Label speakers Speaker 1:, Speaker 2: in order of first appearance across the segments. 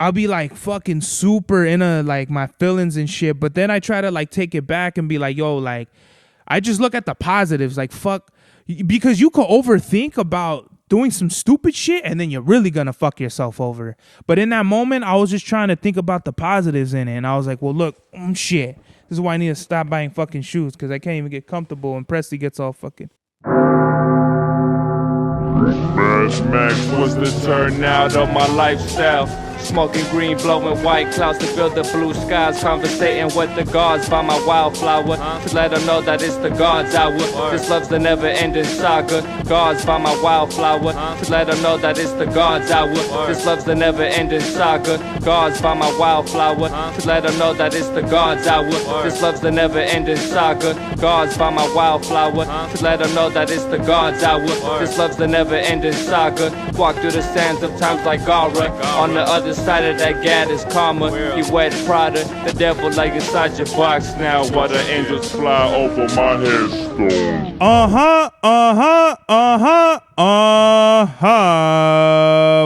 Speaker 1: I'll be like fucking super into like my feelings and shit. But then I try to like take it back and be like, yo, like I just look at the positives, like fuck, because you could overthink about doing some stupid shit and then you're really gonna fuck yourself over. But in that moment, I was just trying to think about the positives in it, and I was like, well, look, shit, this is why I need to stop buying fucking shoes, because I can't even get comfortable, and Presley gets all fucking.
Speaker 2: Mad Max was the turnout of my lifestyle. Smoking green, blowing white clouds to build the blue skies. Conversating with the gods by my wildflower to let them know that it's the God's hour. This love's the never-ending saga. Gods by my wildflower to let them know that it's the God's hour. This love's the never-ending saga. Gods by my wildflower to let them know that it's the God's hour. This love's the never-ending saga. Gods by my wildflower to let them know that it's the God's hour. This love's the never-ending saga. Walk through the sands of times like Gara. On the other side of that gad is karma. You wet Prada, the devil lay inside your box now while the angels fly over my headstone.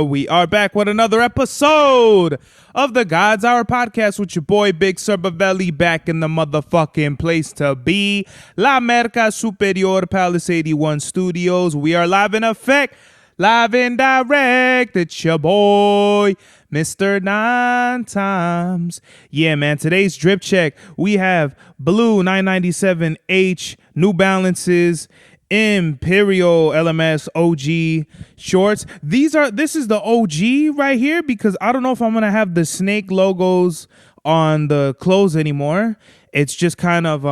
Speaker 1: We are back with another episode of the God's Hour podcast with your boy Big Serbavelli, back in the motherfucking place to be. La Merca Superior Palace 81 Studios. We are live in effect, live and direct. It's your boy Mr. 9 Times. Yeah, man, today's drip check, we have blue 997H New Balances Imperial LMS OG shorts. This is the OG right here, because I don't know if I'm gonna have the snake logos on the clothes anymore. It's just kind of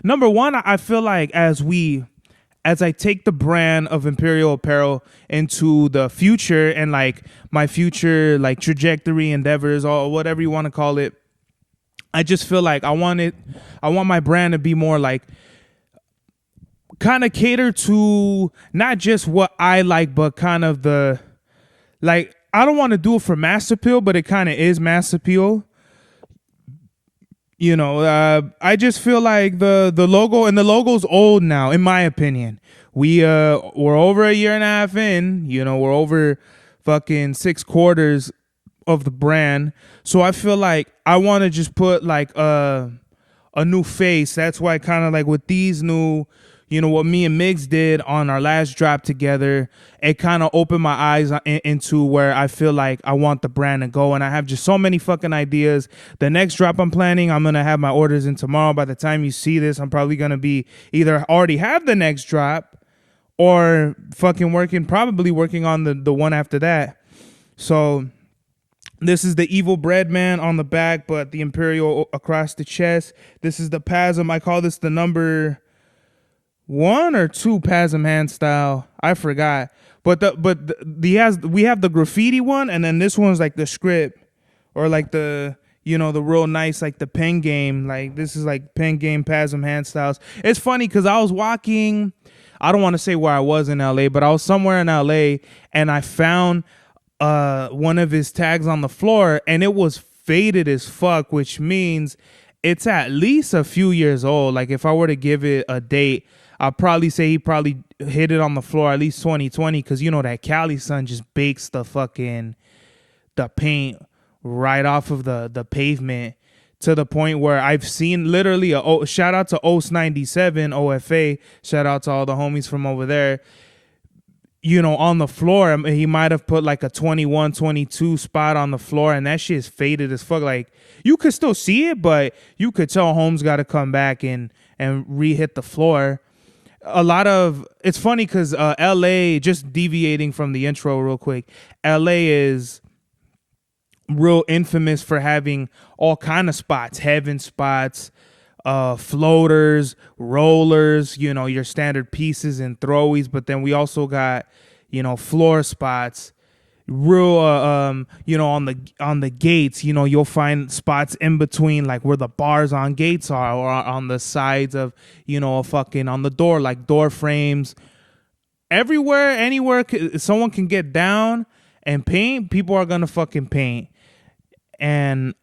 Speaker 1: number one, I feel like as I take the brand of Imperial Apparel into the future and like my future like trajectory endeavors or whatever you want to call it, I just feel like I want my brand to be more like kind of cater to not just what I like, but kind of the like, I don't want to do it for mass appeal, but it kind of is mass appeal. You know, I just feel like the logo, and the logo's old now, in my opinion. We're over a year and a half in, you know, we're over fucking 6 quarters of the brand. So I feel like I want to just put like a new face. That's why kind of like with these new, you know, what me and Miggs did on our last drop together, it kind of opened my eyes into where I feel like I want the brand to go. And I have just so many fucking ideas. The next drop I'm planning, I'm going to have my orders in tomorrow. By the time you see this, I'm probably going to be either already have the next drop or fucking probably working on the one after that. So this is the Evil Bread Man on the back, but the Imperial across the chest. This is the PASM. I call this the number 1 or 2 PASM hand style. I forgot. But we have the graffiti one, and then this one's like the script, or like the, you know, the real nice, like the pen game. Like this is like pen game PASM hand styles. It's funny because I was walking, I don't want to say where I was in LA, but I was somewhere in LA and I found one of his tags on the floor, and it was faded as fuck, which means it's at least a few years old. Like if I were to give it a date, I'll probably say he probably hit it on the floor at least 2020, because you know that Cali sun just bakes the paint right off of the pavement, to the point where I've seen literally shout out to OS 97 OFA, shout out to all the homies from over there, you know, on the floor. He might have put like a 21, 22 spot on the floor, and that shit is faded as fuck. Like you could still see it, but you could tell Holmes got to come back and re-hit the floor. It's funny because LA, just deviating from the intro real quick, LA is real infamous for having all kind of spots, heaven spots, floaters, rollers, you know, your standard pieces and throwies. But then we also got, you know, floor spots, real you know, on the gates, you know, you'll find spots in between, like where the bars on gates are, or on the sides of, you know, fucking on the door, like door frames. Everywhere, anywhere someone can get down and paint, people are gonna fucking paint. And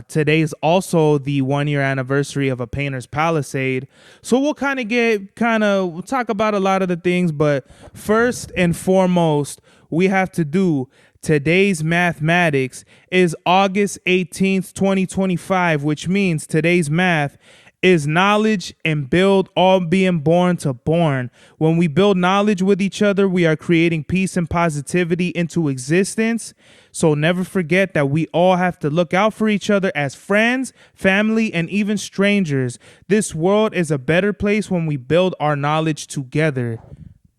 Speaker 1: today's also the 1-year anniversary of a Painter's Palisade, so we'll talk about a lot of the things. But first and foremost, we have to do Today's mathematics is August 18th, 2025, which means today's math is knowledge and build, all being born to born. When we build knowledge with each other, we are creating peace and positivity into existence. So never forget that we all have to look out for each other as friends, family, and even strangers. This world is a better place when we build our knowledge together.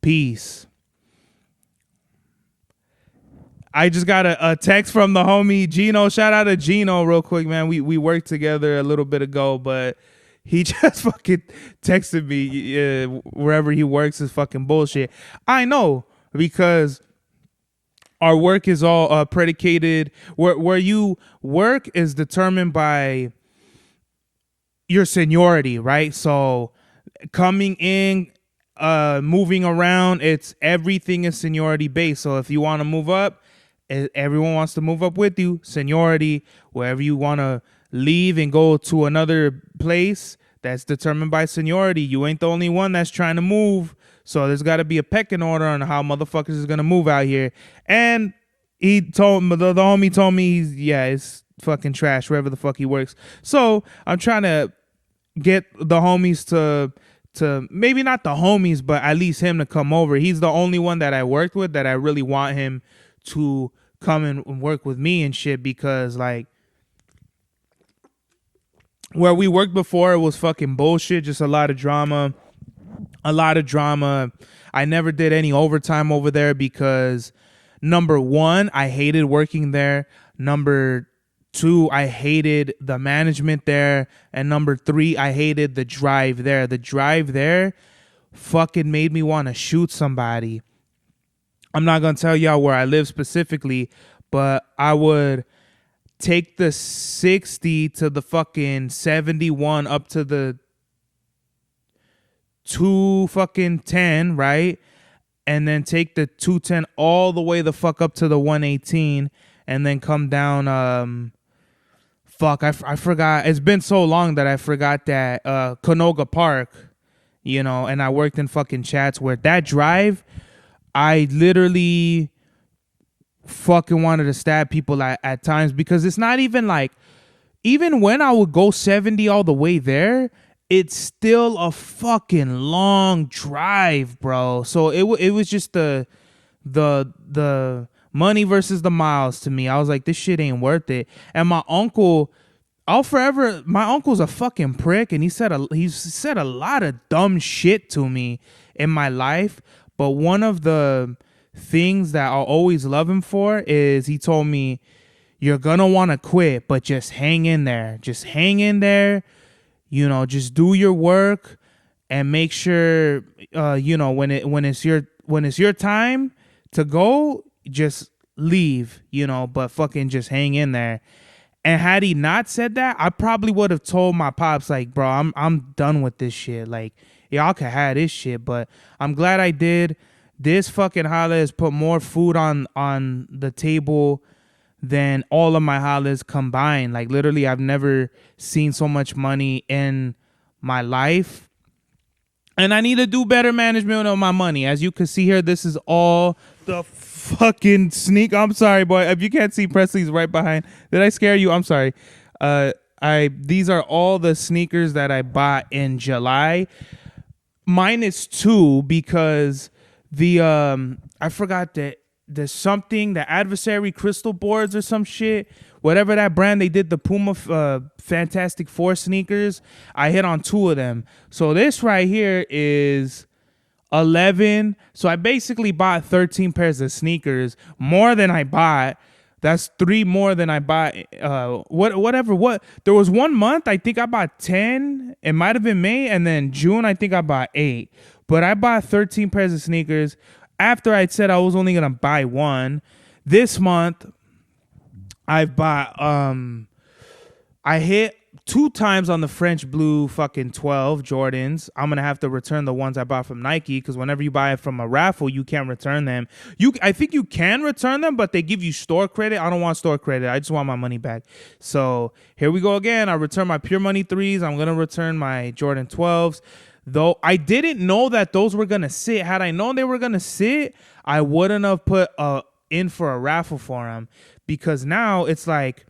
Speaker 1: Peace. I just got a text from the homie Gino. Shout out to Gino real quick, man. We worked together a little bit ago, but he just fucking texted me wherever he works is fucking bullshit. I know, because our work is all predicated. Where you work is determined by your seniority, right? So coming in, moving around, it's everything is seniority based. So if you want to move up, everyone wants to move up with you. Seniority. Wherever you want to leave and go to another place, that's determined by seniority. You ain't the only one that's trying to move. So there's got to be a pecking order on how motherfuckers is going to move out here. And he told me, the homie told me, it's fucking trash wherever the fuck he works. So I'm trying to get the homies to maybe not the homies, but at least him to come over. He's the only one that I worked with that I really want him to come and work with me and shit, because like where we worked before, it was fucking bullshit, just a lot of drama. I never did any overtime over there because number one, I hated working there. Number two, I hated the management there. And number three, I hated the drive there. The drive there fucking made me want to shoot somebody. I'm not going to tell y'all where I live specifically, but I would take the 60 to the fucking 71 up to the 210, right? And then take the 210 all the way the fuck up to the 118 and then come down. I forgot. It's been so long that I forgot that Canoga Park, and I worked in fucking Chats where that drive, I literally fucking wanted to stab people at times, because it's not even like, even when I would go 70 all the way there, it's still a fucking long drive, bro. So it was just the money versus the miles to me. I was like, this shit ain't worth it. And my uncle, my uncle's a fucking prick, and he said a lot of dumb shit to me in my life. But one of the things that I'll always love him for is he told me, you're going to want to quit, but just hang in there. Just hang in there. Just do your work and make sure, when it's your time to go, just leave, but fucking just hang in there. And had he not said that, I probably would have told my pops, like, bro, I'm done with this shit. Like, y'all can have this shit, but I'm glad I did. This fucking holiday has put more food on the table than all of my holidays combined. Like, literally, I've never seen so much money in my life. And I need to do better management of my money. As you can see here, this is all the fucking sneak. I'm sorry, boy. If you can't see, Presley's right behind. Did I scare you? I'm sorry. These are all the sneakers that I bought in July. -2 because I forgot that there's something, the Adversary crystal boards or some shit, whatever that brand, they did the Puma Fantastic Four sneakers. I hit on 2 of them. So this right here is 11. So I basically bought 13 pairs of sneakers, more than I bought. That's 3 more than I bought. What there was 1 month I think I bought 10. It might have been May, and then June I think I bought 8. But I bought 13 pairs of sneakers after I said I was only gonna buy 1. This month I've bought I hit 2 times on the French blue fucking 12 Jordans. I'm gonna have to return the ones I bought from Nike, because whenever you buy it from a raffle, you can't return them. I think you can return them, but they give you store credit. I don't want store credit. I just want my money back. So here we go again. I return my Pure Money 3s. I'm gonna return my Jordan 12s. Though I didn't know that those were gonna sit. Had I known they were gonna sit, I wouldn't have put in for a raffle for them, because now it's like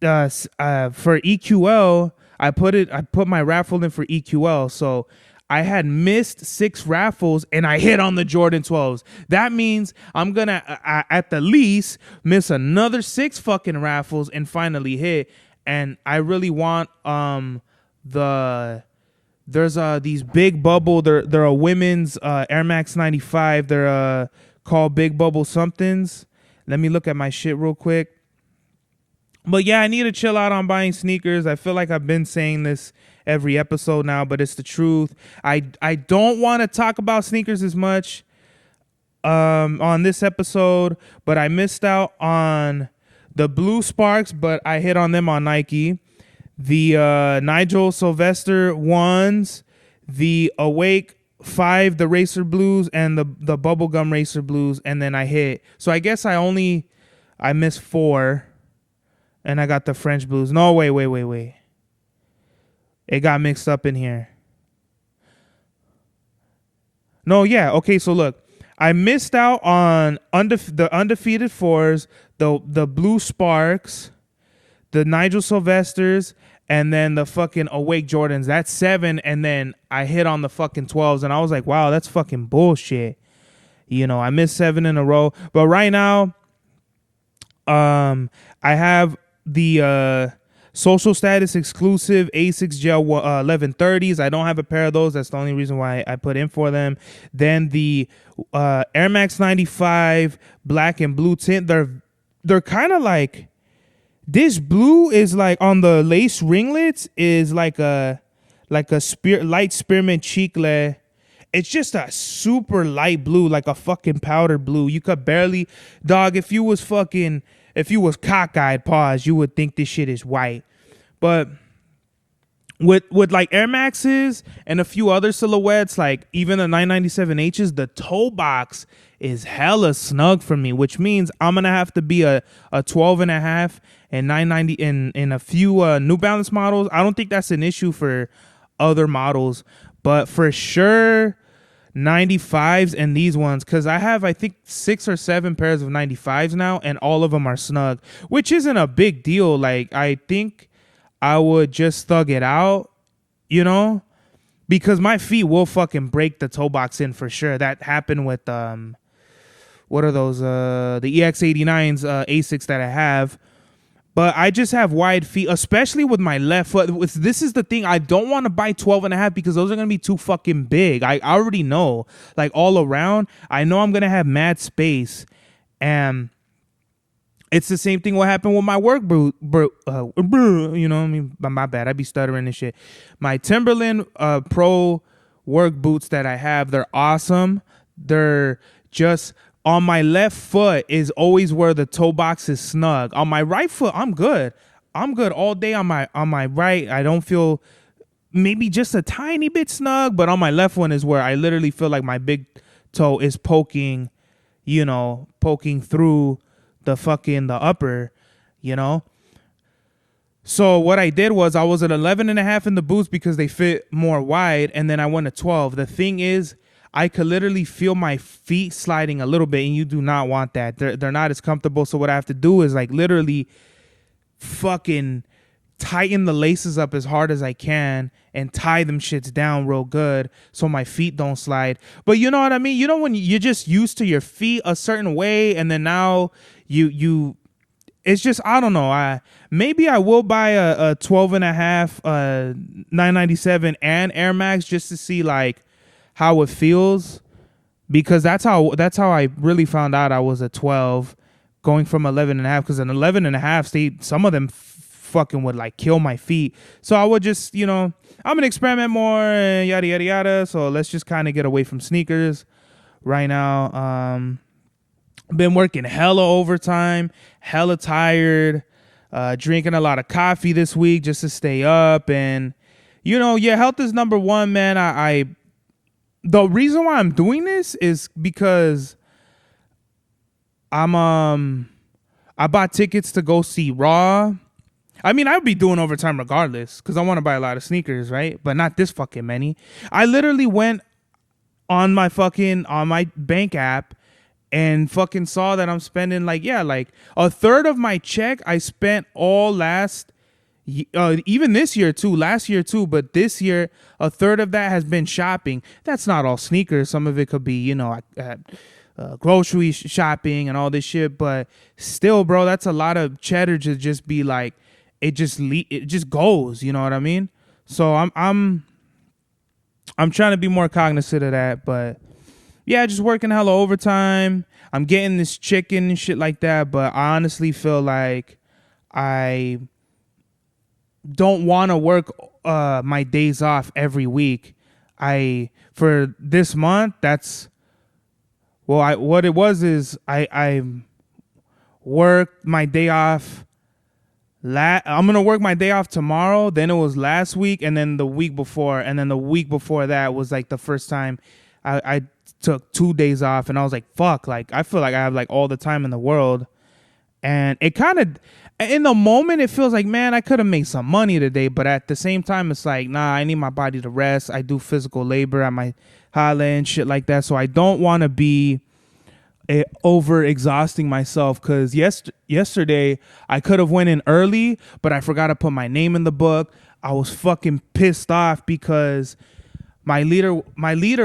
Speaker 1: for EQL, I put my raffle in for EQL. So I had missed 6 raffles and I hit on the Jordan 12s. That means I'm gonna at the least miss another 6 fucking raffles and finally hit. And I really want there's these big bubble, they're a women's Air Max 95. They're called Big Bubble somethings. Let me look at my shit real quick. But yeah, I need to chill out on buying sneakers. I feel like I've been saying this every episode now, but it's the truth. I don't want to talk about sneakers as much on this episode, but I missed out on the Blue Sparks, but I hit on them on Nike. The Nigel Sylvester ones, the Awake 5, the Racer Blues, and the Bubblegum Racer Blues, and then I hit. So I guess I missed 4. And I got the French Blues. No, wait. It got mixed up in here. No, yeah. Okay, so look. I missed out on the undefeated 4s, the Blue Sparks, the Nigel Sylvesters, and then the fucking Awake Jordans. That's 7, and then I hit on the fucking 12s, and I was like, wow, that's fucking bullshit. You know, I missed 7 in a row. But right now, I have the Social Status exclusive Asics Gel 1130s. I don't have a pair of those. That's the only reason why I put in for them. Then the Air Max 95 black and blue tint. They're kind of like, this blue is like on the lace ringlets is like a light spearmint chicle. It's just a super light blue, like a fucking powder blue. You could barely, dog, if you was cockeyed, pause, you would think this shit is white. But with like Air Maxes and a few other silhouettes, like even the 997Hs, the toe box is hella snug for me, which means I'm gonna have to be a 12 and a half and 990 in a few New Balance models. I don't think that's an issue for other models, but for sure 95s and these ones, because I have I think 6 or 7 pairs of 95s now, and all of them are snug, which isn't a big deal. Like, I think I would just thug it out, you know, because my feet will fucking break the toe box in for sure. That happened with what are those the EX89s Asics that I have. But I just have wide feet, especially with my left foot. This is the thing. I don't want to buy 12 and a half because those are going to be too fucking big. I already know. Like, all around, I know I'm going to have mad space. And it's the same thing what happened with my work boot. You know, I mean, my bad. I be stuttering and shit. My Timberland Pro work boots that I have, they're awesome. They're just... on my left foot is always where the toe box is snug. On my right foot, I'm good. I'm good all day on my right. I don't feel, maybe just a tiny bit snug, but on my left one is where I literally feel like my big toe is poking, you know, poking through the upper, you know. So what I did was I was at 11 and a half in the boots because they fit more wide, and then I went to 12. The thing is, I could literally feel my feet sliding a little bit, and you do not want that. They're not as comfortable. So what I have to do is like literally fucking tighten the laces up as hard as I can and tie them shits down real good so my feet don't slide. But you know what I mean? You know, when you're just used to your feet a certain way, and then now you it's just, I don't know. Maybe I will buy a 12 and a half 997 and Air Max just to see like how it feels, because that's how I really found out I was a 12 going from 11 and a half, because an 11 and a half, some of them fucking would like kill my feet. So I would just, you know, I'm gonna experiment more and yada yada yada. So let's just kind of get away from sneakers right now. Been working hella overtime, hella tired, drinking a lot of coffee this week just to stay up. And you know, yeah, health is number one, man. The reason why I'm doing this is because I bought tickets to go see Raw. I mean, I would be doing overtime regardless because I want to buy a lot of sneakers, right? But not this fucking many. I literally went on my bank app and fucking saw that I'm spending like a third of my check I spent all even this year too, last year too, but this year a third of that has been shopping. That's not all sneakers. Some of it could be, grocery shopping and all this shit. But still, bro, that's a lot of cheddar to just be like, it just goes. You know what I mean? So I'm trying to be more cognizant of that. But yeah, just working hella overtime. I'm getting this chicken and shit like that. But I honestly feel like I don't want to work my days off every week. For this month, what it was is I worked my day off. I'm gonna work my day off tomorrow. Then it was last week, and then the week before, and then the week before that was like the first time I took 2 days off, and I was like, fuck, like I feel like I have like all the time in the world. And it kind of, in the moment, it feels like, man, I could have made some money today. But at the same time, it's like, nah, I need my body to rest. I do physical labor at my holla and shit like that. So I don't want to be over exhausting myself. Because yesterday, I could have went in early, but I forgot to put my name in the book. I was fucking pissed off because my leader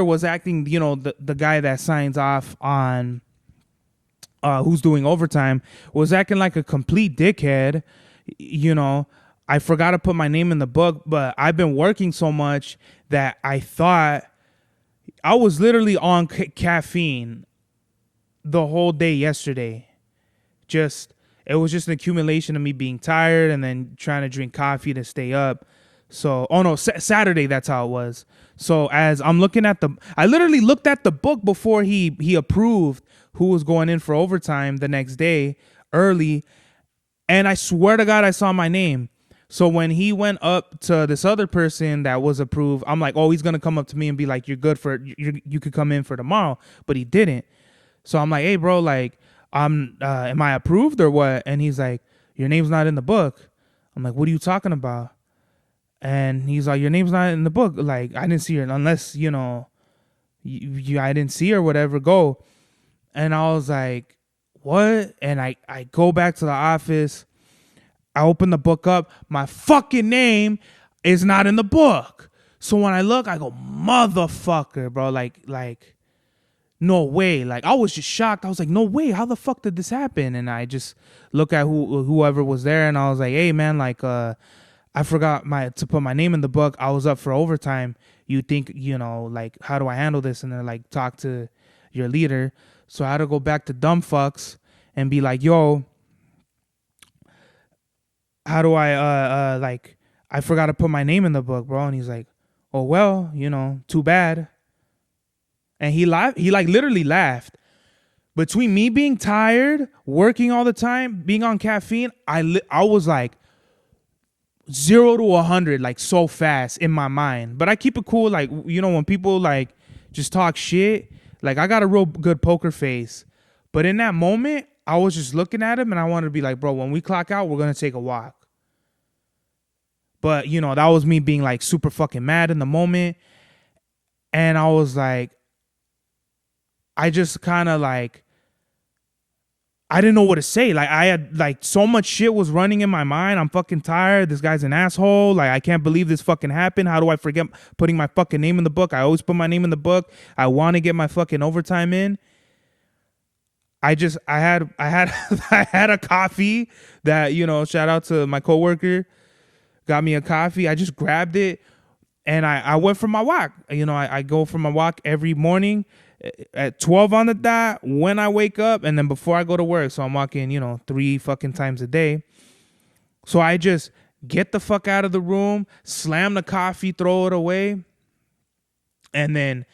Speaker 1: was acting, the guy that signs off on who's doing overtime, was acting like a complete dickhead. I forgot to put my name in the book, but I've been working so much that I thought I was literally on caffeine the whole day yesterday. It was just an accumulation of me being tired and then trying to drink coffee to stay up. So, Saturday, that's how it was. So as I'm looking at I literally looked at the book before he approved who was going in for overtime the next day early. And I swear to God, I saw my name. So when he went up to this other person that was approved, I'm like, oh, he's going to come up to me and be like, you're good you could come in for tomorrow. But he didn't. So I'm like, hey, bro, like, am I approved or what? And he's like, your name's not in the book. I'm like, what are you talking about? And he's like, your name's not in the book. Like, I didn't see her unless, I didn't see her, whatever, go. And I was like, what? And I go back to the office. I open the book up. My fucking name is not in the book. So when I look, I go, motherfucker, bro. Like, no way. Like, I was just shocked. I was like, no way. How the fuck did this happen? And I just look at whoever was there, and I was like, hey, man, like, I forgot to put my name in the book. I was up for overtime. You think, like, how do I handle this? And then, like, talk to your leader. So I had to go back to dumb fucks and be like, yo, how do I, I forgot to put my name in the book, bro. And he's like, oh, well, too bad. And he literally laughed. Between me being tired, working all the time, being on caffeine, I was like 0 to 100, like so fast in my mind. But I keep it cool. Like, when people like just talk shit, like, I got a real good poker face. But in that moment, I was just looking at him and I wanted to be like, bro, when we clock out, we're going to take a walk. But, that was me being like super fucking mad in the moment. And I was like, I just kind of like, I didn't know what to say. Like, I had like so much shit was running in my mind. I'm fucking tired. This guy's an asshole. Like, I can't believe this fucking happened. How do I forget putting my fucking name in the book? I always put my name in the book. I want to get my fucking overtime in. I had I had a coffee that, shout out to my coworker, got me a coffee. I just grabbed it and I went for my walk. I go for my walk every morning at 12 on the dot when I wake up and then before I go to work. So I'm walking, 3 fucking times a day. So I just get the fuck out of the room, slam the coffee, throw it away. And then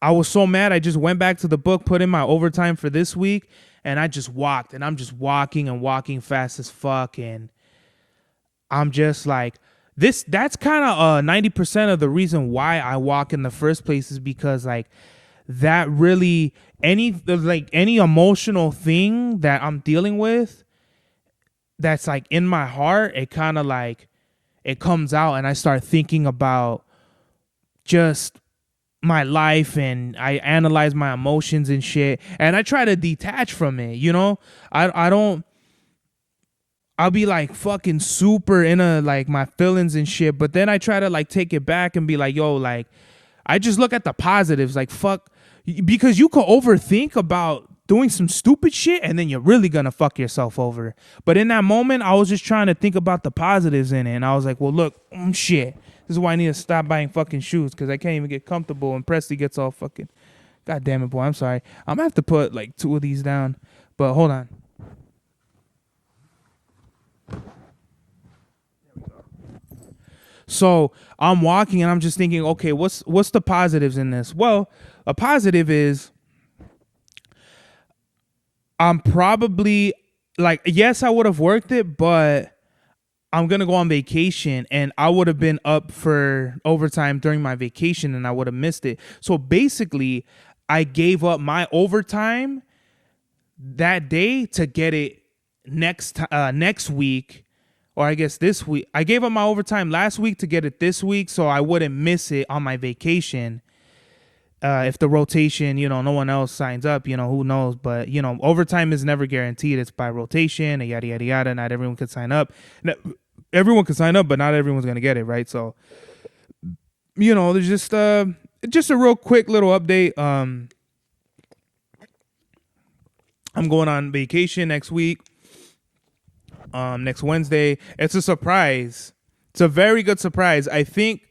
Speaker 1: I was so mad. I just went back to the book, put in my overtime for this week, and I just walked. And I'm just walking and walking fast as fuck. And I'm just like, that's kind of 90% of the reason why I walk in the first place is because like that really any emotional thing that I'm dealing with that's like in my heart, it kind of like it comes out and I start thinking about just my life and I analyze my emotions and shit, and I try to detach from it, you know? I don't I'll be like fucking super into like my feelings and shit, but then I try to like take it back and be like, yo, like I just look at the positives, like fuck, because you could overthink about doing some stupid shit and then you're really gonna fuck yourself over. But in that moment, I was just trying to think about the positives in it, and I was like, well, look, shit, this is why I need to stop buying fucking shoes because I can't even get comfortable, and Presley gets all fucking, god damn it, boy, I'm sorry, I'm gonna have to put like 2 of these down, but hold on. So I'm walking and I'm just thinking, okay, what's the positives in this? Well, a positive is I'm probably like, yes, I would have worked it, but I'm gonna go on vacation and I would have been up for overtime during my vacation and I would have missed it. So basically, I gave up my overtime that day to get it next week. Or I guess this week. I gave up my overtime last week to get it this week so I wouldn't miss it on my vacation. If the rotation, you know, no one else signs up, you know, who knows? But, you know, overtime is never guaranteed. It's by rotation and yada, yada, yada. Not everyone could sign up. Everyone can sign up, but not everyone's going to get it, right? So, you know, there's just a real quick little update. I'm going on vacation next week. Next Wednesday. It's a surprise. It's a very good surprise. I think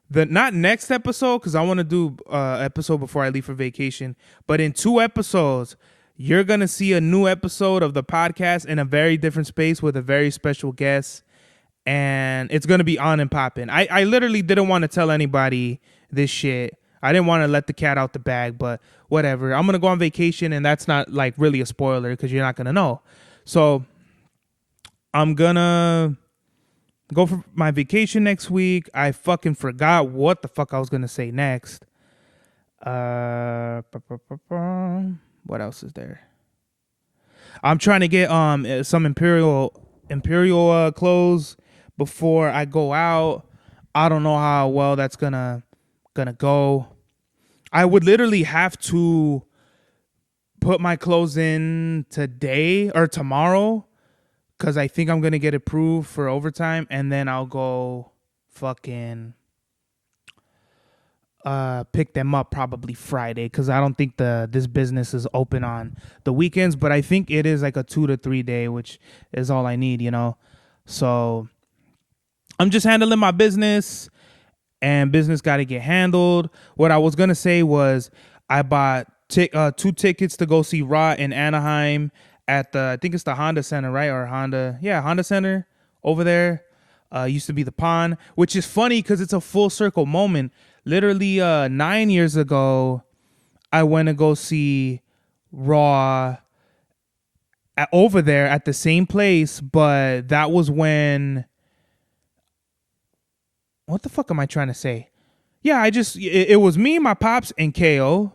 Speaker 1: not next episode, because I want to do episode before I leave for vacation, but in 2 episodes, you're going to see a new episode of the podcast in a very different space with a very special guest, and it's going to be on and popping. I literally didn't want to tell anybody this shit. I didn't want to let the cat out the bag, but whatever. I'm going to go on vacation, and that's not like really a spoiler because you're not going to know. So I'm gonna go for my vacation next week. I fucking forgot what the fuck I was gonna say next. What else is there? I'm trying to get some imperial clothes before I go out. I don't know how well that's gonna go. I would literally have to put my clothes in today or tomorrow, because I think I'm going to get approved for overtime, and then I'll go fucking pick them up probably Friday, because I don't think this business is open on the weekends, but I think it is like a 2 to 3 day, which is all I need, you know? So I'm just handling my business, and business got to get handled. What I was going to say was I bought 2 tickets to go see Raw in Anaheim at I think it's the Honda Center, right? Or Honda Center over there. Used to be the Pond, which is funny because it's a full circle moment. Literally 9 years ago, I went to go see Raw over there at the same place, but that was when, what the fuck am I trying to say? Yeah, it was me, my pops, and KO.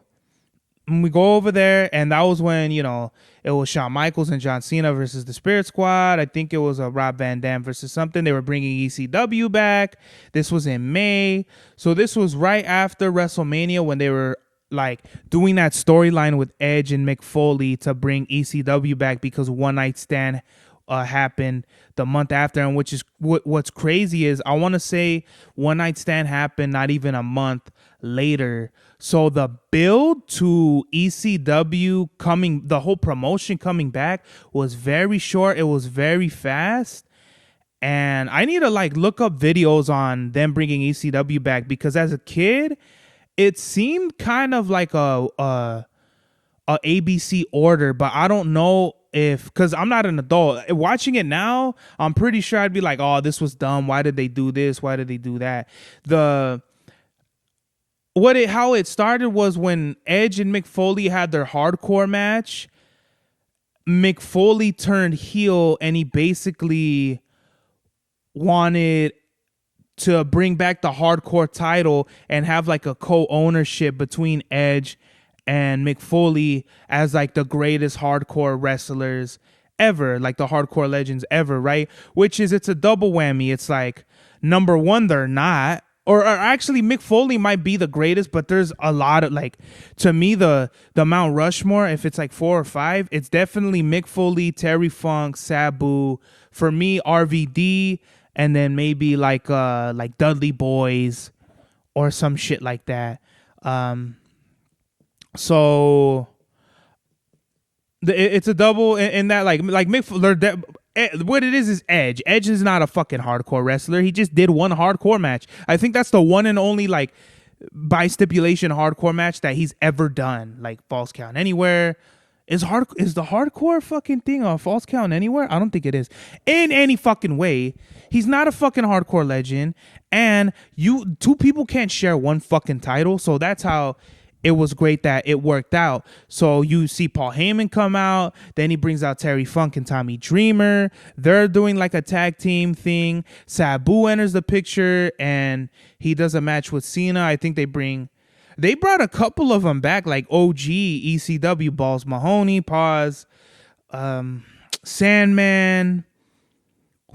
Speaker 1: And we go over there, and that was when, you know, it was Shawn Michaels and John Cena versus the Spirit Squad. I think it was a Rob Van Dam versus something. They were bringing ECW back. This was in May. So this was right after WrestleMania when they were like doing that storyline with Edge and Mick Foley to bring ECW back because One Night Stand happened the month after. And which is what's crazy is I want to say One Night Stand happened not even a month later. So the build to ECW coming, the whole promotion coming back was very short. It was very fast. And I need to like look up videos on them bringing ECW back, because as a kid, it seemed kind of like a ABC order, but I don't know because I'm not an adult. Watching it now, I'm pretty sure I'd be like, oh, this was dumb. Why did they do this? Why did they do that? How it started was when Edge and Mick Foley had their hardcore match. Mick Foley turned heel and he basically wanted to bring back the hardcore title and have like a co-ownership between Edge and Mick Foley as like the greatest hardcore wrestlers ever, like the hardcore legends ever, right? Which is, it's a double whammy. It's like, number one, they're not. or actually Mick Foley might be the greatest, but there's a lot of like, to me, the Mount Rushmore, if it's like 4 or 5, it's definitely Mick Foley, Terry Funk, Sabu. For me, RVD, and then maybe like Dudley Boys or some shit like that. So it's a double in that like Mick Foley. What it is Edge. Edge is not a fucking hardcore wrestler. He just did one hardcore match. I think that's the one and only like by stipulation hardcore match that he's ever done. Like Falls Count Anywhere. Is the hardcore fucking thing a Falls Count Anywhere? I don't think it is. In any fucking way. He's not a fucking hardcore legend. And two people can't share one fucking title. So that's how it was great that it worked out. So you see Paul Heyman come out, then he brings out Terry Funk and Tommy Dreamer. They're doing like a tag team thing. Sabu enters the picture and he does a match with Cena. I think they brought a couple of them back, like OG, ECW, Balls Mahoney, Paz, Sandman.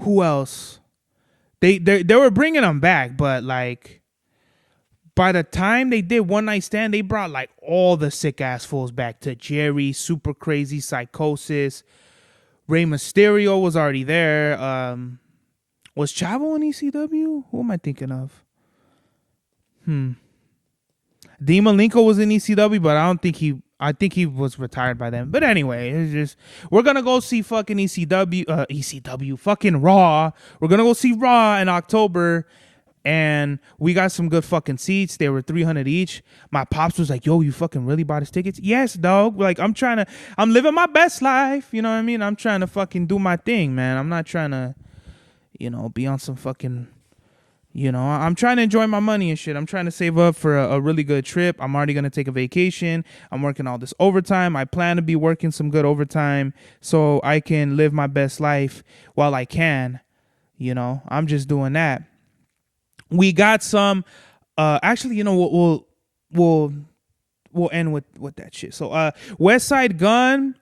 Speaker 1: Who else? They were bringing them back, but like, by the time they did One Night Stand, they brought like all the sick ass fools back to Jerry, Super Crazy, Psychosis. Rey Mysterio was already there. Was Chavo in ECW? Who am I thinking of? Dean Malenko was in ECW, but I think he was retired by then. But anyway, it's just, we're gonna go see fucking ECW, fucking Raw. We're gonna go see Raw in October. And we got some good fucking seats. They were $300 each. My pops was like, yo, you fucking really bought his tickets? Yes, dog. Like, I'm living my best life. You know what I mean? I'm trying to fucking do my thing, man. I'm not trying to, be on some fucking, I'm trying to enjoy my money and shit. I'm trying to save up for a really good trip. I'm already going to take a vacation. I'm working all this overtime. I plan to be working some good overtime so I can live my best life while I can. I'm just doing that. We got some. Actually, we'll end with that shit. So, West Side Gun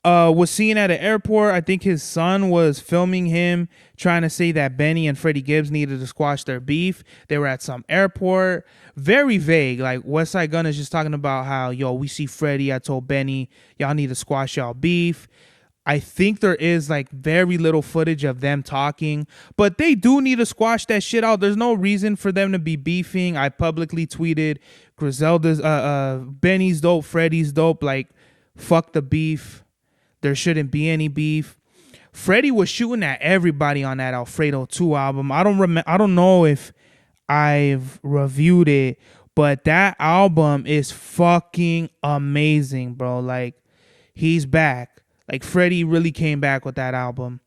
Speaker 1: was seen at an airport. I think his son was filming him trying to say that Benny and Freddie Gibbs needed to squash their beef. They were at some airport. Very vague. Like West Side Gun is just talking about how, we see Freddie. I told Benny, y'all need to squash y'all beef. I think there is like very little footage of them talking, but they do need to squash that shit out. There's no reason for them to be beefing. I publicly tweeted Griselda's, Benny's dope, Freddie's dope. Like, fuck the beef. There shouldn't be any beef. Freddie was shooting at everybody on that Alfredo 2 album. I don't know if I've reviewed it, but that album is fucking amazing, bro. Like, he's back. Like, Freddie really came back with that album.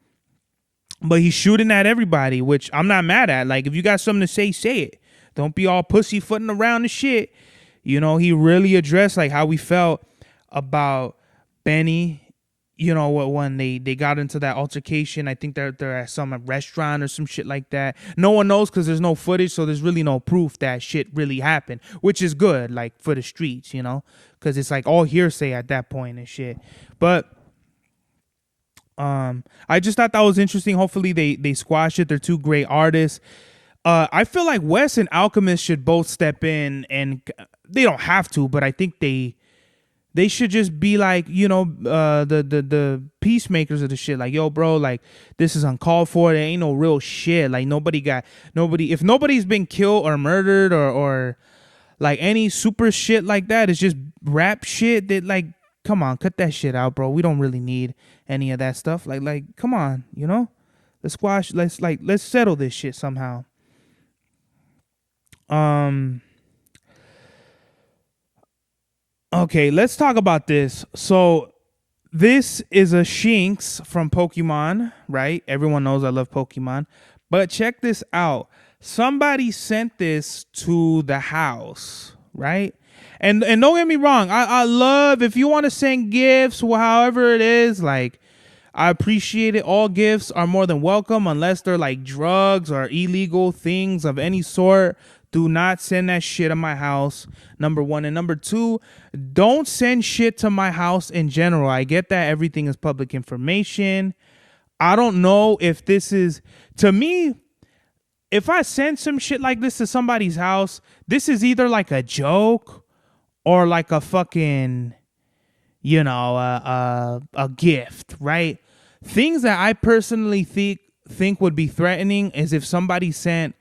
Speaker 1: But he's shooting at everybody, which I'm not mad at. Like, if you got something to say, say it. Don't be all pussyfooting around the shit. He really addressed, like, how we felt about Benny, when they got into that altercation. I think they're at some restaurant or some shit like that. No one knows because there's no footage, so there's really no proof that shit really happened, which is good, like, for the streets, because it's, like, all hearsay at that point and shit. But I just thought that was interesting. Hopefully they squash it. They're two great artists. I feel like Wes and Alchemist should both step in, and they don't have to, but I think they should just be like, the peacemakers of the shit. Like, yo, bro, like, this is uncalled for. There ain't no real shit. Like, if nobody's been killed or murdered or like any super shit like that, it's just rap shit that, like, come on, cut that shit out, bro. We don't really need any of that stuff. Like, come on, let's squash. Let's settle this shit somehow. Okay, let's talk about this. So this is a Shinx from Pokemon, right? Everyone knows I love Pokemon. But check this out. Somebody sent this to the house, right? And don't get me wrong, I love, if you want to send gifts, however it is, like, I appreciate it. All gifts are more than welcome, unless they're like drugs or illegal things of any sort. Do not send that shit to my house, number one. And number two, don't send shit to my house in general. I get that everything is public information. I don't know if this is, to me, if I send some shit like this to somebody's house, this is either like a joke or like a fucking, a gift, right? Things that I personally think would be threatening is if somebody sent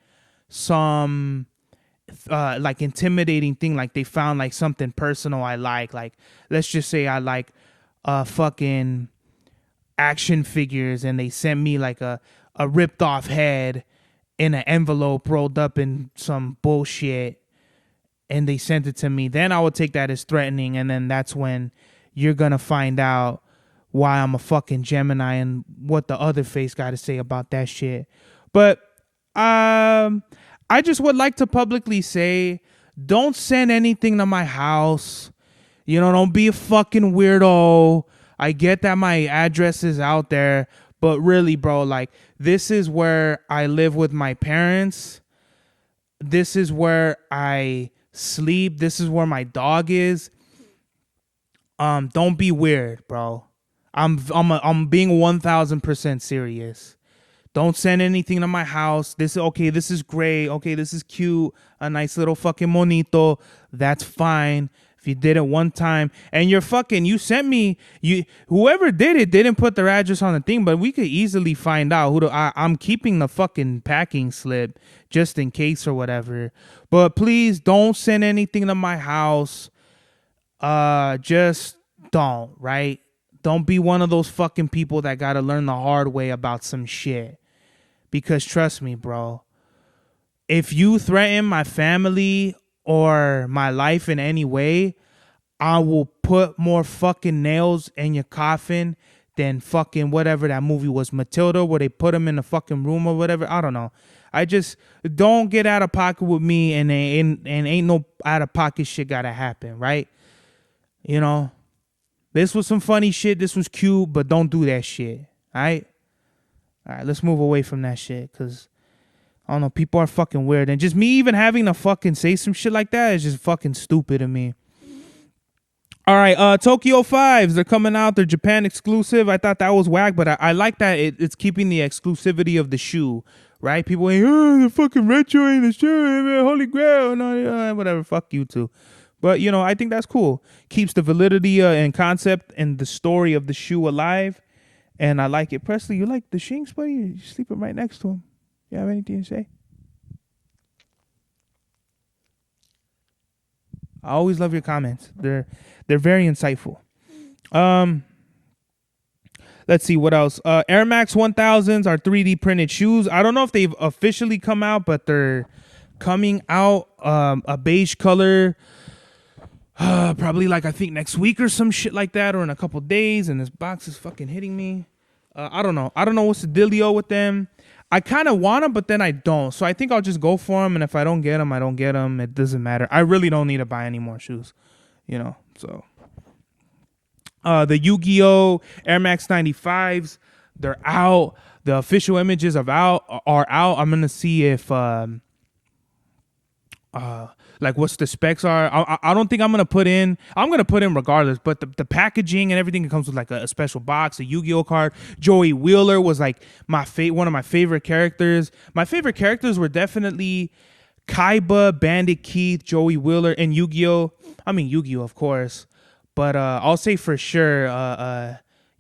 Speaker 1: some like intimidating thing, like they found like something personal I like let's just say I like fucking action figures, and they sent me like a ripped off head in an envelope rolled up in some bullshit, and they sent it to me, then I would take that as threatening, and then that's when you're gonna find out why I'm a fucking Gemini and what the other face got to say about that shit. But I just would like to publicly say, don't send anything to my house. Don't be a fucking weirdo. I get that my address is out there, but really, bro, like, this is where I live with my parents. This is where I sleep. This is where my dog is. Don't be weird, bro. I'm being 1000% serious. Don't send anything to my house. This is great. Okay, this is cute. A nice little fucking monito. That's fine. If you did it one time and you sent me, whoever did it didn't put their address on the thing, but we could easily find out I'm keeping the fucking packing slip just in case or whatever. But please don't send anything to my house. Just don't, right? Don't be one of those fucking people that gotta learn the hard way about some shit. Because trust me, bro, if you threaten my family or my life in any way, I will put more fucking nails in your coffin than fucking whatever that movie was, Matilda, where they put him in the fucking room or whatever. I don't know. I just don't get out of pocket with me, and ain't no out of pocket shit gotta happen, right? This was some funny shit. This was cute, but don't do that shit. All right, let's move away from that shit, because I don't know, people are fucking weird, and just me even having to fucking say some shit like that is just fucking stupid to me. All right, Tokyo 5s, they're coming out. They're Japan exclusive. I thought that was whack, but I like that it's keeping the exclusivity of the shoe, right? People ain't, the fucking retro in the shoe, man, holy grail, no, whatever, fuck you too. But, I think that's cool. Keeps the validity and concept and the story of the shoe alive, and I like it. Presley, you like the Shinks, buddy? You're sleeping right next to him. You have anything to say? I always love your comments. They're very insightful. Let's see what else. Air Max 1000s are 3D printed shoes. I don't know if they've officially come out, but they're coming out. A beige color. Probably like I think next week or some shit like that, or in a couple days. And this box is fucking hitting me. I don't know. I don't know what's the dealio with them. I kind of want them, but then I don't. So I think I'll just go for them. And if I don't get them, I don't get them. It doesn't matter. I really don't need to buy any more shoes, so. The Yu-Gi-Oh! Air Max 95s, they're out. The official images are out. I'm going to see if, what's the specs are. I don't think I'm going to put in regardless, but the packaging and everything, it comes with like a special box, a Yu-Gi-Oh card. Joey Wheeler was like one of my favorite characters. My favorite characters were definitely Kaiba, Bandit Keith, Joey Wheeler, and Yu-Gi-Oh. I mean, Yu-Gi-Oh, of course. But I'll say for sure,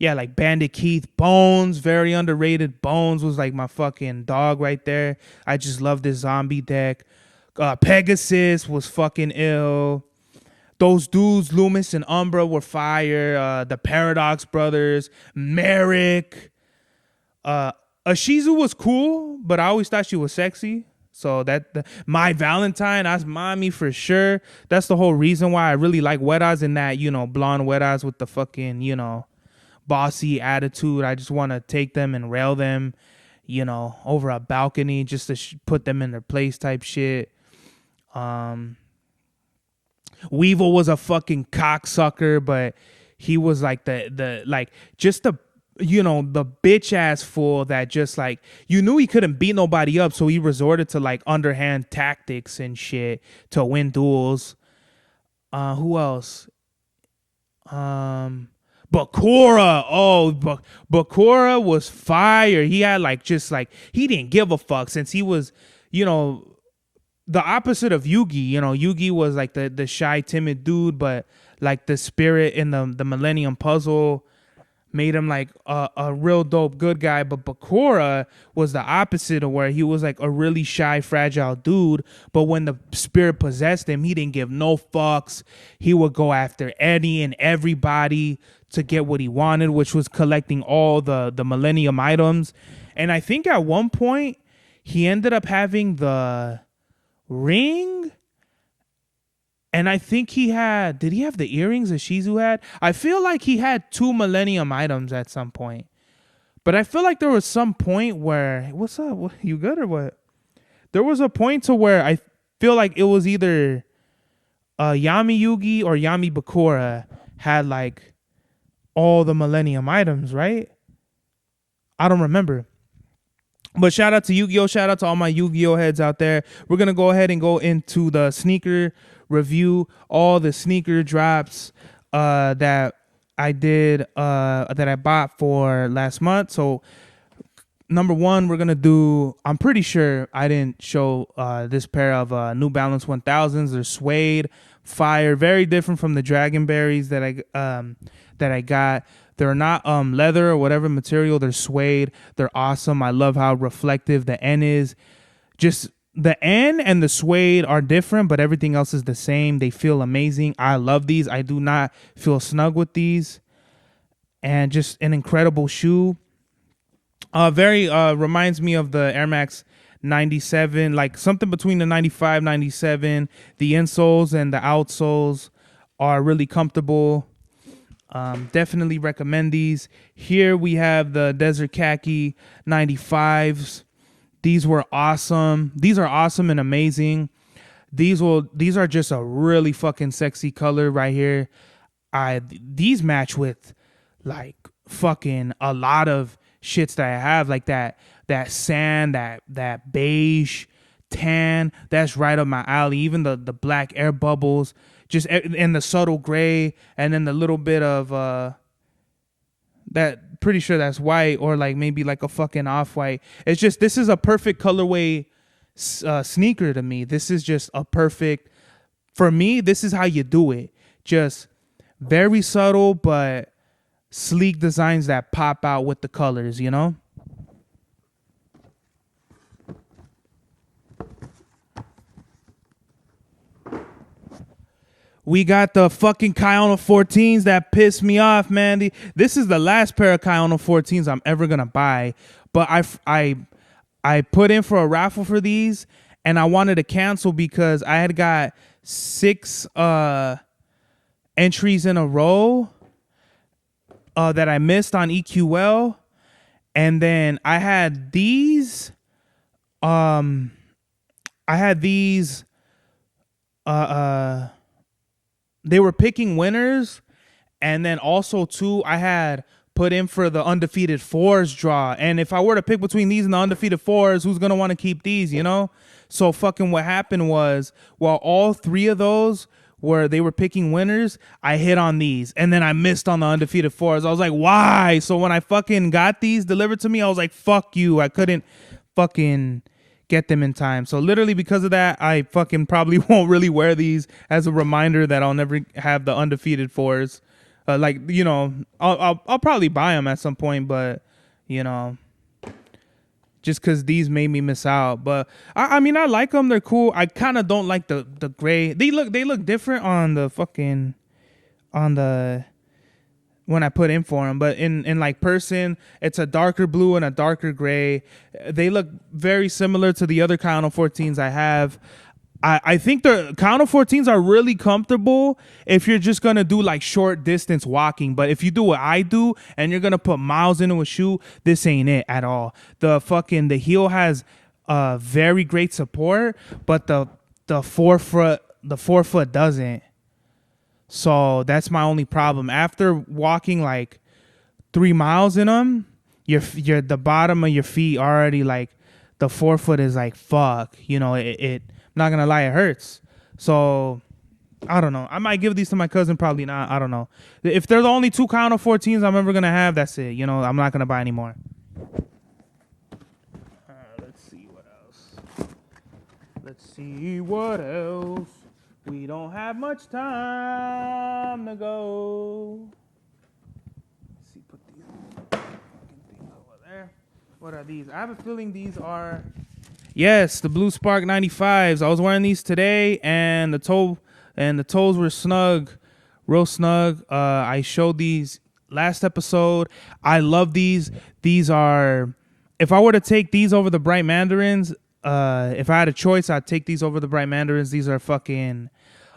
Speaker 1: like Bandit Keith. Bones, very underrated. Bones was like my fucking dog right there. I just love this zombie deck. Pegasus was fucking ill. Those dudes, Loomis and Umbra, were fire. The Paradox Brothers, Merrick. Ashizu was cool, but I always thought she was sexy. So My Valentine, that's mommy for sure. That's the whole reason why I really like Wet Eyes, in that, blonde Wet Eyes with the fucking, bossy attitude. I just want to take them and rail them, over a balcony just to put them in their place type shit. Weevil was a fucking cocksucker, but he was like the bitch ass fool that just like, you knew he couldn't beat nobody up, so he resorted to like underhand tactics and shit to win duels. Who else? Bakura. Bakura was fire. He had he didn't give a fuck since he was the opposite of Yugi. Yugi was like the shy, timid dude, but like the spirit in the Millennium Puzzle made him like a real dope good guy. But Bakura was the opposite, of where he was like a really shy, fragile dude, but when the spirit possessed him, he didn't give no fucks. He would go after any and everybody to get what he wanted, which was collecting all the Millennium items. And I think at one point he ended up having the ring, and I think did he have the earrings that Shizu had? I feel like he had 2 Millennium items at some point, but I feel like there was some point where, what's up, you good or what? There was a point to where I feel like it was either Yami Yugi or Yami Bakura had like all the Millennium items, right? I don't remember. But shout out to Yu-Gi-Oh! Shout out to all my Yu-Gi-Oh! Heads out there. We're going to go ahead and go into the sneaker review. All the sneaker drops that I did, that I bought for last month. So, number one, we're going to do, I'm pretty sure I didn't show this pair of New Balance 1000s. They're suede, fire, very different from the Dragonberries that I got. They're not leather or whatever material. They're suede. They're awesome. I love how reflective the N is. Just the N and the suede are different, but everything else is the same. They feel amazing. I love these. I do not feel snug with these. And just an incredible shoe. Very reminds me of the Air Max 97, like something between the 95, 97. The insoles and the outsoles are really comfortable. Definitely recommend these. Here we have the Desert Khaki 95s. These were awesome. These are awesome and amazing. These are just a really fucking sexy color right here. These match with like fucking a lot of shits that I have, like that sand, that beige tan. That's right up my alley. Even the black air bubbles. Just in the subtle gray, and then the little bit of that, pretty sure that's white, or like maybe like a fucking off-white. It's just, this is a perfect colorway sneaker to me. This is just a perfect, for me, this is how you do it. Just very subtle, but sleek designs that pop out with the colors, you know? We got the fucking Kayano 14s that pissed me off, man. This is the last pair of Kayano 14s I'm ever gonna buy. But I put in for a raffle for these, and I wanted to cancel because I had got 6 entries in a row that I missed on EQL, and then I had these. They were picking winners, and then also too, I had put in for the undefeated 4s draw. And if I were to pick between these and the undefeated 4s, who's gonna want to keep these, you know? So fucking what happened was, while all 3 of those they were picking winners, I hit on these, and then I missed on the undefeated 4s. I was like, why? So when I fucking got these delivered to me, I was like, fuck you. I couldn't fucking get them in time. So literally because of that, I fucking probably won't really wear these, as a reminder that I'll never have the undefeated 4s. Like, you know, I'll probably buy them at some point, but you know, just because these made me miss out. But I mean, I like them. They're cool. I kind of don't like the gray. They look different on the fucking when I put in for them, but in like person, it's a darker blue and a darker gray. They look very similar to the other Kayano 14s I have. I think the Kayano 14s are really comfortable if you're just gonna do like short distance walking. But if you do what I do and you're gonna put miles into a shoe, this ain't it at all. The heel has very great support, but the forefoot doesn't. So that's my only problem. After walking like 3 miles in them, you're the bottom of your feet already, like the forefoot is like fuck. You know, it I'm not gonna lie, it hurts. So I don't know. I might give these to my cousin, probably not. I don't know. If they're the only 2 Kayano 14s I'm ever gonna have, that's it. You know, I'm not gonna buy any more. Let's see what else. Let's see what else. We don't have much time to go. Let's see, put these fucking things over there. What are these? I have a feeling these are. Yes, the Blue Spark 95s. I was wearing these today, and the toes were snug, real snug. I showed these last episode. I love these. These are. If I were to take these over the Bright Mandarins, if I had a choice, I'd take these over the Bright Mandarins. These are fucking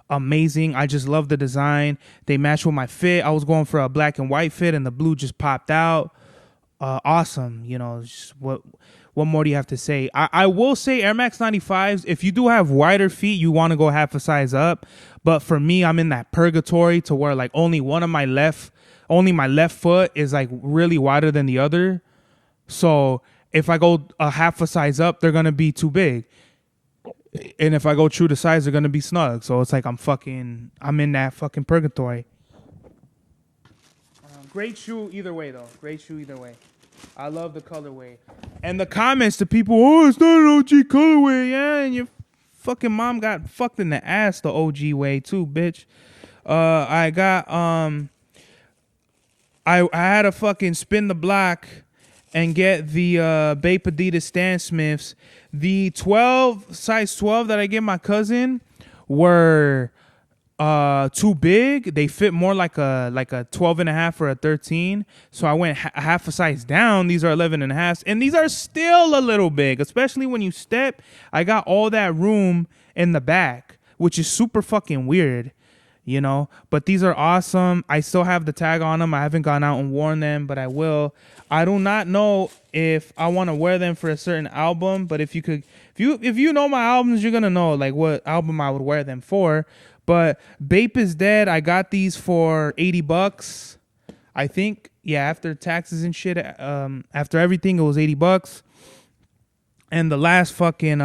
Speaker 1: amazing. I just love the design. They match with my fit. I was going for a black and white fit, and the blue just popped out. Awesome. You know, just what more do you have to say? I will say Air Max 95s, if you do have wider feet, you want to go half a size up. But for me, I'm in that purgatory to where like only my left foot is like really wider than the other. So if I go a half a size up, they're going to be too big. And if I go true to size, they're going to be snug. So it's like I'm in that fucking purgatory. Great shoe either way, though. Great shoe either way. I love the colorway. And the comments to people, oh, it's not an OG colorway. Yeah, and your fucking mom got fucked in the ass the OG way, too, bitch. I got, I had to fucking spin the block and get the Bape Adidas Stan Smiths. The size 12 that I gave my cousin were too big. They fit more like a 12 and a half or a 13. So I went half a size down. These are 11 and a half. And these are still a little big, especially when you step. I got all that room in the back, which is super fucking weird. You know, but these are awesome. I still have the tag on them. I haven't gone out and worn them, but I will. I do not know if I want to wear them for a certain album, but if you know my albums, you're gonna know like what album I would wear them for. But Bape is dead. I got these for $80, I think. Yeah, after taxes and shit. After everything, it was $80. And the last fucking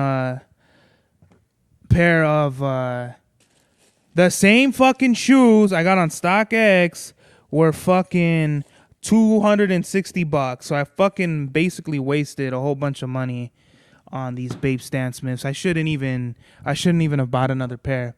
Speaker 1: pair of the same fucking shoes I got on StockX were fucking $260. So I fucking basically wasted a whole bunch of money on these Bape Stan Smiths. I shouldn't even have bought another pair.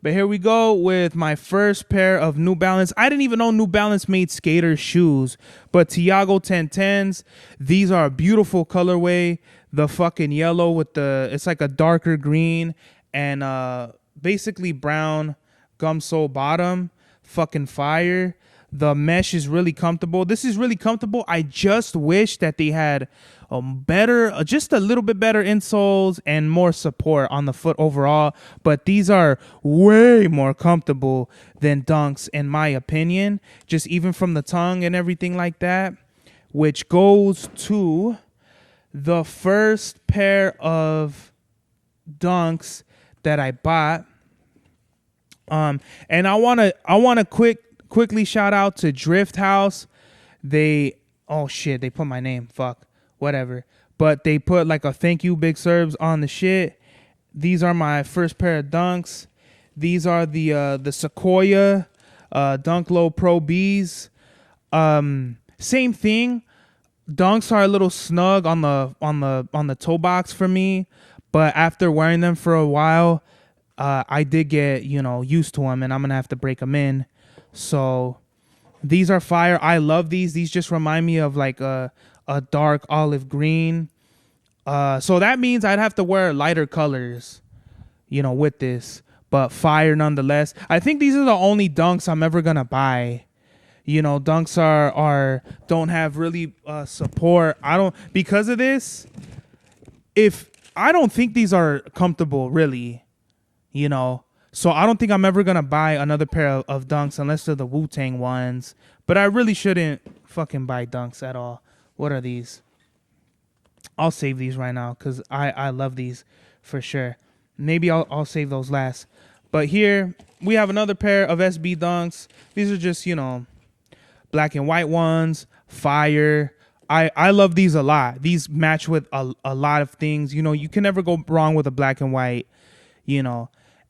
Speaker 1: But here we go with my first pair of New Balance. I didn't even know New Balance made skater shoes, but Tiago 1010s. These are a beautiful colorway. The fucking yellow with it's like a darker green and basically brown gum sole bottom. Fucking fire. The mesh is really comfortable. This is really comfortable. I just wish that they had just a little bit better insoles and more support on the foot overall. But these are way more comfortable than Dunks, in my opinion. Just even from the tongue and everything like that. Which goes to the first pair of Dunks that I bought. And I wanna quickly shout out to Drift House. They put my name. Fuck. Whatever. But they put like a thank you Big Serbs on the shit. These are my first pair of Dunks. These are the Sequoia Dunk Low Pro Bs. Same thing. Dunks are a little snug on the toe box for me, but after wearing them for a while, I did get used to them, and I'm gonna have to break them in. So these are fire. I love these. These just remind me of like a dark olive green. So that means I'd have to wear lighter colors, with this, but fire nonetheless. I think these are the only Dunks I'm ever gonna buy. Dunks are don't have really support. Because of this. If I don't think these are comfortable, really. So I don't think I'm ever gonna buy another pair of Dunks unless they're the Wu-Tang ones. But I really shouldn't fucking buy Dunks at all. What are these? I'll save these right now because I love these for sure. Maybe I'll save those last. But here we have another pair of SB Dunks. These are just black and white ones. Fire. I love these a lot. These match with a lot of things. You can never go wrong with a black and white.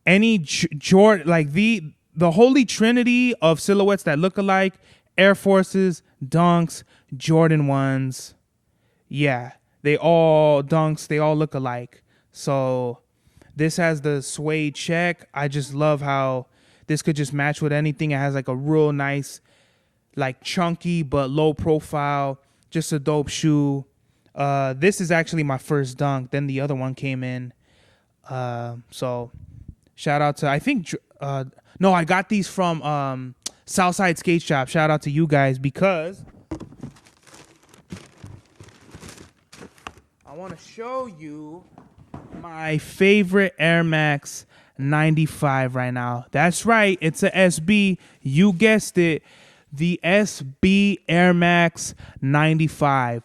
Speaker 1: Any Jordan, like the holy trinity of silhouettes that look alike: Air Forces, Dunks, Jordan 1s. Yeah, they all look alike. So This has the suede check. I just love how this could just match with anything. It has like a real nice, like chunky but low profile, just a dope shoe. This is actually my first dunk. Then the other one came in. So shout out to, I think, no, I got these from Southside Skate Shop. Shout out to you guys because I want to show you my favorite Air Max 95 right now. That's right. It's a SB. You guessed it. The SB Air Max 95.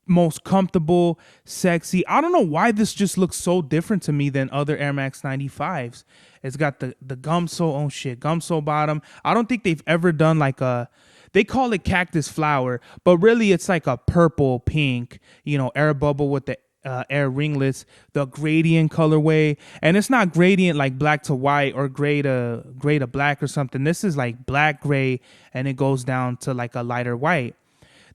Speaker 1: Most comfortable, sexy. I don't know why this just looks so different to me than other Air Max 95s. It's got the gum sole. Oh shit, gum sole bottom. I don't think they've ever done like a, they call it cactus flower, but really it's like a purple pink, air bubble with the air ringlets, the gradient colorway. And it's not gradient like black to white or gray to black or something. This is like black, gray, and it goes down to like a lighter white.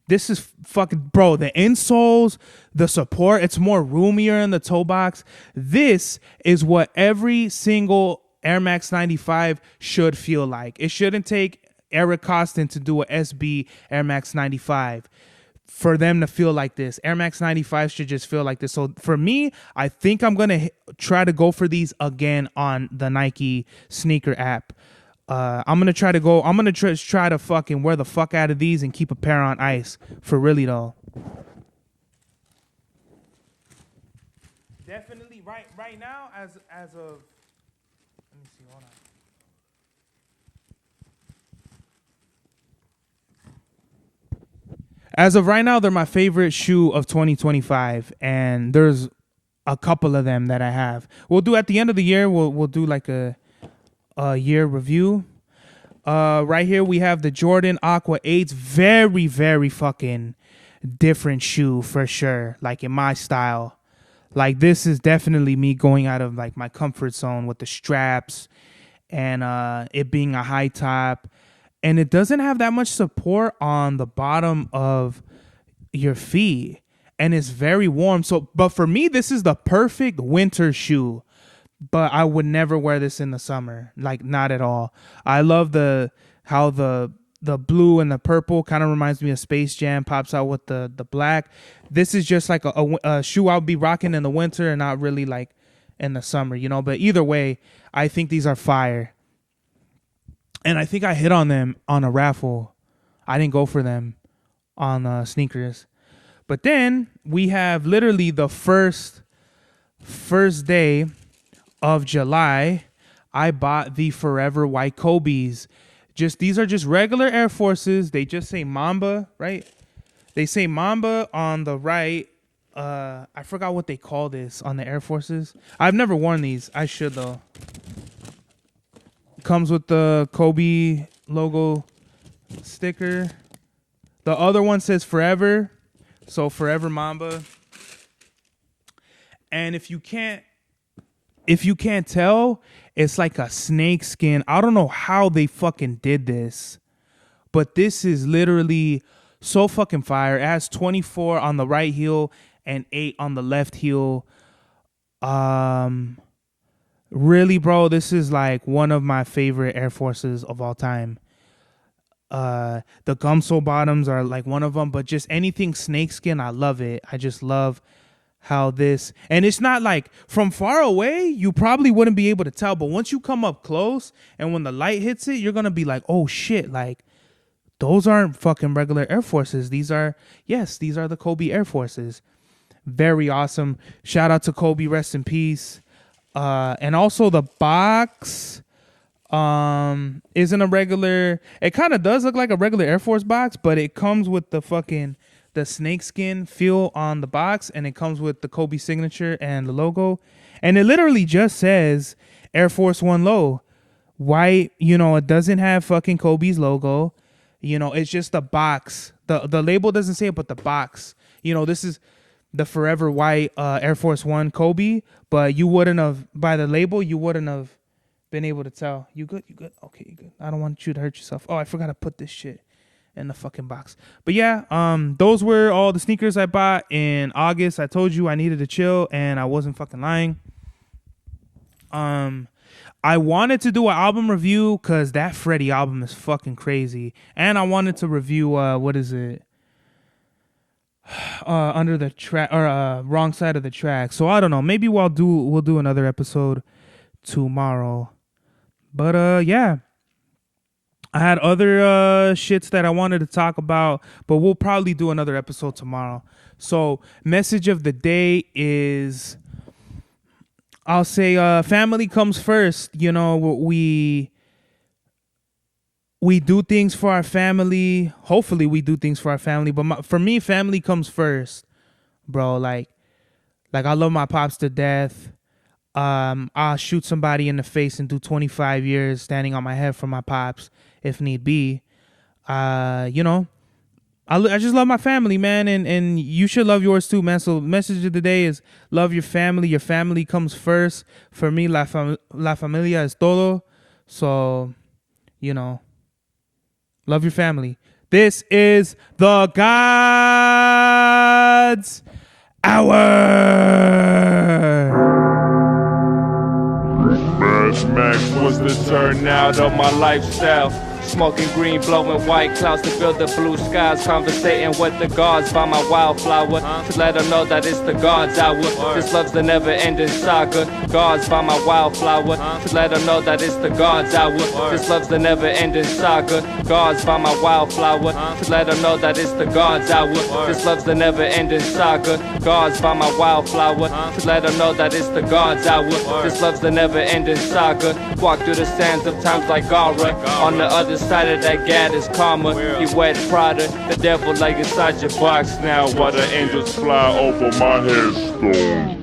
Speaker 1: This is fucking, bro, the insoles, the support, it's more roomier in the toe box. This is what every single Air Max 95 should feel like. It shouldn't take Eric Costin to do a SB Air Max 95 for them to feel like this. Air Max 95 should just feel like this. So for me, I think I'm going to try to go for these again on the Nike sneaker app. I'm gonna try to fucking wear the fuck out of these and keep a pair on ice. For really though. Definitely right now as of, let me see, hold on. As of right now, they're my favorite shoe of 2025, and there's a couple of them that I have. We'll do at the end of the year. We'll do like a year review. Right here we have the Jordan Aqua 8s. Very, very fucking different shoe for sure. Like in my style. Like this is definitely me going out of like my comfort zone with the straps and it being a high top. And it doesn't have that much support on the bottom of your feet. And it's very warm. But for me, this is the perfect winter shoe. But I would never wear this in the summer, like not at all. I love how the blue and the purple kind of reminds me of Space Jam, pops out with the black. This is just like a shoe I'll be rocking in the winter and not really like in the summer, But either way, I think these are fire. And I think I hit on them on a raffle. I didn't go for them on sneakers. But then we have literally the first day of July, I bought the Forever White Kobe's. These are just regular Air Forces. They just say Mamba, right? They say Mamba on the right. I forgot what they call this on the Air Forces. I've never worn these. I should though. Comes with the Kobe logo sticker. The other one says Forever. So Forever Mamba. And if you can't tell, it's like a snake skin. I don't know how they fucking did this, but this is literally so fucking fire. It has 24 on the right heel and 8 on the left heel. Really, bro, this is like one of my favorite Air Forces of all time. The gum sole bottoms are like one of them, but just anything snakeskin, I love it. I just love how this, and it's not like from far away, you probably wouldn't be able to tell, but once you come up close and when the light hits it, you're going to be like, oh shit, like those aren't fucking regular Air Forces. These are the Kobe Air Forces. Very awesome. Shout out to Kobe, rest in peace. And also the box isn't a regular, it kind of does look like a regular Air Force box, but it comes with the snakeskin feel on the box, and it comes with the Kobe signature and the logo, and it literally just says Air Force One Low. White, it doesn't have fucking Kobe's logo. It's just the box. The label doesn't say it, but the box. This is the Forever White Air Force One Kobe, but you wouldn't have, by the label, you wouldn't have been able to tell. You good? Okay, you good. I don't want you to hurt yourself. Oh, I forgot to put this shit in the fucking box. But yeah, those were all the sneakers I bought in August. I told you I needed to chill, and I wasn't fucking lying. I wanted to do an album review because that Freddie album is fucking crazy, and I wanted to review what is it? Under the track or wrong side of the track. So I don't know. Maybe we'll do another episode tomorrow. But yeah. I had other shits that I wanted to talk about, but we'll probably do another episode tomorrow. So, message of the day is, I'll say, family comes first. You know, we do things for our family. Hopefully, we do things for our family. But for me, family comes first, bro. Like I love my pops to death. I'll shoot somebody in the face and do 25 years standing on my head for my pops if need be. You know, I just love my family, man, and you should love yours too, man. So message of the day is love your family. Your family comes first. For me, la familia es todo. So, you know, love your family. This is the God's Hour.
Speaker 2: Max was the turnout of my lifestyle. Smoking green, blowing white clouds to build the blue skies. Conversating with the gods by my wildflower to let them know that it's the God's hour. This love's the never-ending saga. Gods by my wildflower to let them know that it's the God's hour. This love's the never-ending saga. Gods by my wildflower to let them know that it's the God's hour. This love's the never-ending saga. Gods by my wildflower to let them know that it's the God's hour. This love's the never-ending saga. Walk through the sands of times like Gara. On the other side of that gad is karma. You wet Prada, the devil like inside your box now.
Speaker 3: While the angels fly over my headstone.